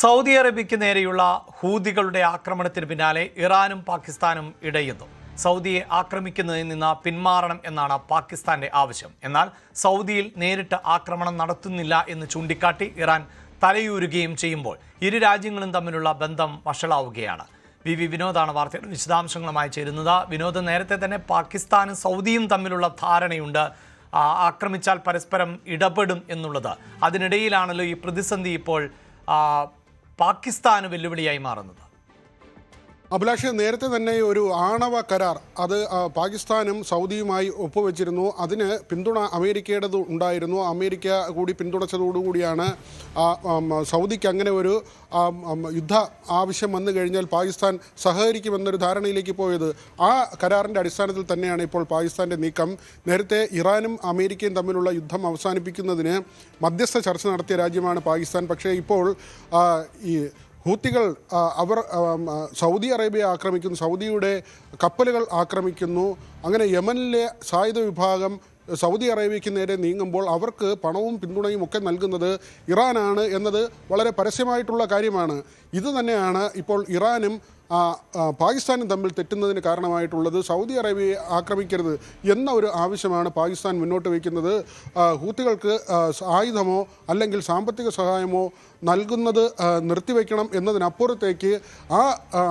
Saudi അറേബ്യയ്ക്ക് നേരെയുള്ള ഹൂതികളുടെ ആക്രമണത്തിന് പിന്നാലെ ഇറാനും പാകിസ്ഥാനും ഇടയുന്നു. സൗദിയെ ആക്രമിക്കുന്നതിൽ നിന്ന് പിന്മാറണം എന്നാണ് പാകിസ്ഥാന്റെ ആവശ്യം. എന്നാൽ സൗദിയിൽ നേരിട്ട് ആക്രമണം നടത്തുന്നില്ല എന്ന് ചൂണ്ടിക്കാട്ടി ഇറാൻ തലയൂരുകയും ചെയ്യുമ്പോൾ ഇരു രാജ്യങ്ങളും തമ്മിലുള്ള ബന്ധം വഷളാവുകയാണ്. വിനോദാണ് വാർത്തയുടെ വിശദാംശങ്ങളുമായി ചേരുന്നത്. വിനോദ്, നേരത്തെ തന്നെ പാകിസ്ഥാനും സൗദിയും തമ്മിലുള്ള ധാരണയുണ്ട്, ആക്രമിച്ചാൽ പരസ്പരം ഇടപെടും എന്നുള്ളത്. അതിനിടയിലാണല്ലോ ഈ പ്രതിസന്ധി ഇപ്പോൾ പാകിസ്ഥാന് വെല്ലുവിളിയായി മാറുന്നത്. അഭിലാഷ്, നേരത്തെ തന്നെ ഒരു ആണവ കരാർ അത് പാകിസ്ഥാനും സൗദിയുമായി ഒപ്പുവെച്ചിരുന്നു. അതിന് പിന്തുണ അമേരിക്കയുടേത് ഉണ്ടായിരുന്നു. അമേരിക്ക കൂടി പിന്തുണച്ചതോടുകൂടിയാണ് സൗദിക്ക് അങ്ങനെ ഒരു യുദ്ധ ആവശ്യം വന്നു കഴിഞ്ഞാൽ പാകിസ്ഥാൻ സഹകരിക്കുമെന്നൊരു ധാരണയിലേക്ക് പോയത്. ആ കരാറിൻ്റെ അടിസ്ഥാനത്തിൽ തന്നെയാണ് ഇപ്പോൾ പാകിസ്ഥാൻ്റെ നീക്കം. നേരത്തെ ഇറാനും അമേരിക്കയും തമ്മിലുള്ള യുദ്ധം അവസാനിപ്പിക്കുന്നതിന് മധ്യസ്ഥ ചർച്ച നടത്തിയ രാജ്യമാണ് പാകിസ്ഥാൻ. പക്ഷേ ഇപ്പോൾ ഈ ഹൂത്തികൾ അവർ സൗദി അറേബ്യ ആക്രമിക്കുന്നു, സൗദിയുടെ കപ്പലുകൾ ആക്രമിക്കുന്നു. അങ്ങനെ യമനിലെ സായുധ വിഭാഗം സൗദി അറേബ്യയ്ക്ക് നേരെ നീങ്ങുമ്പോൾ അവർക്ക് പണവും പിന്തുണയും ഒക്കെ നൽകുന്നത് ഇറാനാണ് എന്നത് വളരെ പരസ്യമായിട്ടുള്ള കാര്യമാണ്. ഇത് തന്നെയാണ് ഇപ്പോൾ ഇറാനും പാകിസ്ഥാനും തമ്മിൽ തെറ്റുന്നതിന് കാരണമായിട്ടുള്ളത്. സൗദി അറേബ്യയെ ആക്രമിക്കരുത് എന്ന ഒരു ആവശ്യമാണ് പാകിസ്ഥാൻ മുന്നോട്ട് വയ്ക്കുന്നത്. ഹൂത്തികൾക്ക് ആയുധമോ അല്ലെങ്കിൽ സാമ്പത്തിക സഹായമോ നൽകുന്നത് നിർത്തിവെക്കണം എന്നതിനപ്പുറത്തേക്ക് ആ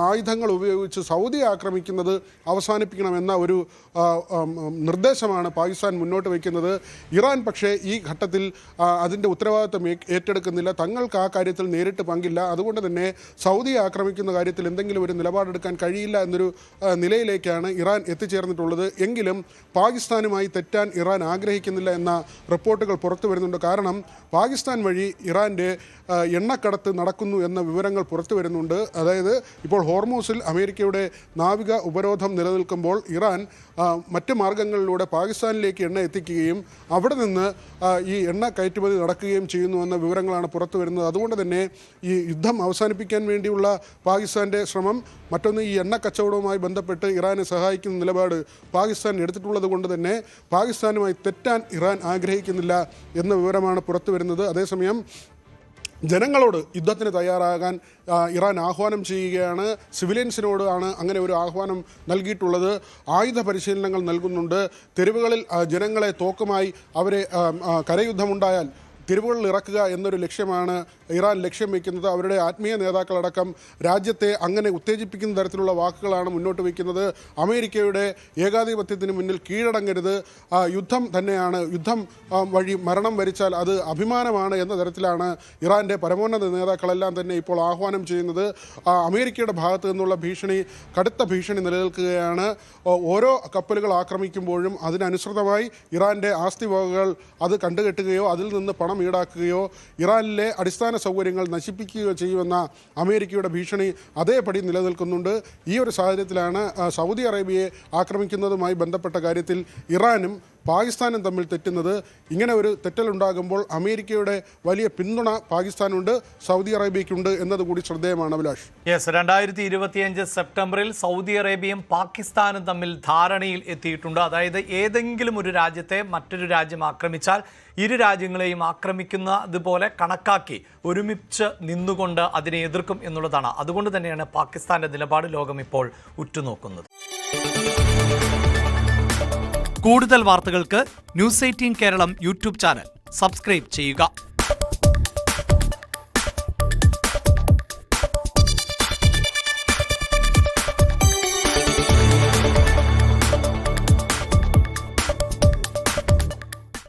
ആയുധങ്ങൾ ഉപയോഗിച്ച് സൗദി ആക്രമിക്കുന്നത് അവസാനിപ്പിക്കണമെന്ന ഒരു നിർദ്ദേശമാണ് പാകിസ്ഥാൻ മുന്നോട്ട് വയ്ക്കുന്നത്. ഇറാൻ പക്ഷേ ഈ ഘട്ടത്തിൽ അതിൻ്റെ ഉത്തരവാദിത്വം ഏറ്റെടുക്കുന്നില്ല. തങ്ങൾക്ക് ആ കാര്യത്തിൽ നേരിട്ട് പങ്കില്ല. അതുകൊണ്ട് തന്നെ സൗദിയെ ആക്രമിക്കുന്ന കാര്യത്തിൽ എന്തെങ്കിലും ഒരു നിലപാടെടുക്കാൻ കഴിയില്ല എന്നൊരു നിലയിലേക്കാണ് ഇറാൻ എത്തിച്ചേർന്നിട്ടുള്ളത്. എങ്കിലും പാകിസ്ഥാനുമായി തെറ്റാൻ ഇറാൻ ആഗ്രഹിക്കുന്നില്ല എന്ന റിപ്പോർട്ടുകൾ പുറത്തു വരുന്നുണ്ട്. കാരണം പാകിസ്ഥാൻ വഴി ഇറാൻ്റെ എണ്ണക്കടത്ത് നടക്കുന്നു എന്ന വിവരങ്ങൾ പുറത്തു വരുന്നുണ്ട്. അതായത് ഇപ്പോൾ ഹോർമൂസിൽ അമേരിക്കയുടെ നാവിക ഉപരോധം നിലനിൽക്കുമ്പോൾ ഇറാൻ മറ്റ് മാർഗങ്ങളിലൂടെ പാകിസ്ഥാനിലേക്ക് എണ്ണ എത്തിക്കുകയും അവിടെ നിന്ന് ഈ എണ്ണ കയറ്റുമതി നടക്കുകയും ചെയ്യുന്നുവെന്ന വിവരങ്ങളാണ് പുറത്തു വരുന്നത്. അതുകൊണ്ട് തന്നെ ഈ യുദ്ധം അവസാനിപ്പിക്കാൻ വേണ്ടിയുള്ള പാകിസ്ഥാൻ്റെ ശ്രമം, മറ്റൊന്ന് ഈ എണ്ണ കച്ചവടവുമായി ബന്ധപ്പെട്ട് ഇറാനെ സഹായിക്കുന്ന നിലപാട് പാകിസ്ഥാൻ എടുത്തിട്ടുള്ളത് കൊണ്ട് തന്നെ പാകിസ്ഥാനുമായി തെറ്റാൻ ഇറാൻ ആഗ്രഹിക്കുന്നില്ല എന്ന വിവരമാണ് പുറത്തു വരുന്നത്. അതേസമയം ജനങ്ങളോട് യുദ്ധത്തിന് തയ്യാറാകാൻ ഇറാൻ ആഹ്വാനം ചെയ്യുകയാണ്. സിവിലിയൻസിനോട് ആണ് അങ്ങനെ ഒരു ആഹ്വാനം നൽകിയിട്ടുള്ളത്. ആയുധ പരിശീലനങ്ങൾ നൽകുന്നുണ്ട്. തെരുവുകളിൽ ജനങ്ങളെ തോക്കുമായി അവരെ കരയുദ്ധമുണ്ടായാൽ തെരുവുകളിൽ ഇറക്കുക എന്നൊരു ലക്ഷ്യമാണ് ഇറാൻ ലക്ഷ്യം വയ്ക്കുന്നത്. അവരുടെ ആത്മീയ നേതാക്കളടക്കം രാജ്യത്തെ അങ്ങനെ ഉത്തേജിപ്പിക്കുന്ന തരത്തിലുള്ള വാക്കുകളാണ് മുന്നോട്ട് വയ്ക്കുന്നത്. അമേരിക്കയുടെ ഏകാധിപത്യത്തിന് മുന്നിൽ കീഴടങ്ങരുത്, യുദ്ധം തന്നെയാണ്, യുദ്ധം വഴി മരണം വരിച്ചാൽ അത് അഭിമാനമാണ് എന്ന തരത്തിലാണ് ഇറാൻ്റെ പരമോന്നത നേതാക്കളെല്ലാം തന്നെ ഇപ്പോൾ ആഹ്വാനം ചെയ്യുന്നത്. അമേരിക്കയുടെ ഭാഗത്തു നിന്നുള്ള ഭീഷണി, കടുത്ത ഭീഷണി നിലനിൽക്കുകയാണ്. ഓരോ കപ്പലുകൾ ആക്രമിക്കുമ്പോഴും അതിനനുസൃതമായി ഇറാൻ്റെ ആസ്തി വകകൾ അത് കണ്ടുകെട്ടുകയോ അതിൽ നിന്ന് പണം ഈടാക്കുകയോ ഇറാനിലെ അടിസ്ഥാന സൗകര്യങ്ങൾ നശിപ്പിക്കുകയോ ചെയ്യുമെന്ന അമേരിക്കയുടെ ഭീഷണി അതേപടി നിലനിൽക്കുന്നുണ്ട്. ഈ ഒരു സാഹചര്യത്തിലാണ് സൗദി അറേബ്യയെ ആക്രമിക്കുന്നതുമായി ബന്ധപ്പെട്ട കാര്യത്തിൽ ഇറാനും പാകിസ്ഥാനും തമ്മിൽ തെറ്റുന്നത്. ഇങ്ങനെ ഒരു തെറ്റലുണ്ടാകുമ്പോൾ അമേരിക്കയുടെ വലിയ പിന്തുണ പാകിസ്ഥാനുണ്ട്, സൗദി അറേബ്യയ്ക്കുണ്ട് എന്നതുകൂടി ശ്രദ്ധേയമാണ്. അഭിലാഷ്, 2025 സെപ്റ്റംബറിൽ സൗദി അറേബ്യയും പാകിസ്ഥാനും തമ്മിൽ ധാരണയിൽ എത്തിയിട്ടുണ്ട്. അതായത് ഏതെങ്കിലും ഒരു രാജ്യത്തെ മറ്റൊരു രാജ്യം ആക്രമിച്ചാൽ ഇരു രാജ്യങ്ങളെയും ആക്രമിക്കുന്നതുപോലെ കണക്കാക്കി ഒരുമിച്ച് നിന്നുകൊണ്ട് അതിനെ എതിർക്കും എന്നുള്ളതാണ്. അതുകൊണ്ട് തന്നെയാണ് പാകിസ്ഥാന്റെ നിലപാട് ലോകം ഇപ്പോൾ ഉറ്റുനോക്കുന്നത്. കൂടുതൽ വാർത്തകൾക്ക് news 18 Keralam YouTube channel subscribe ചെയ്യുക.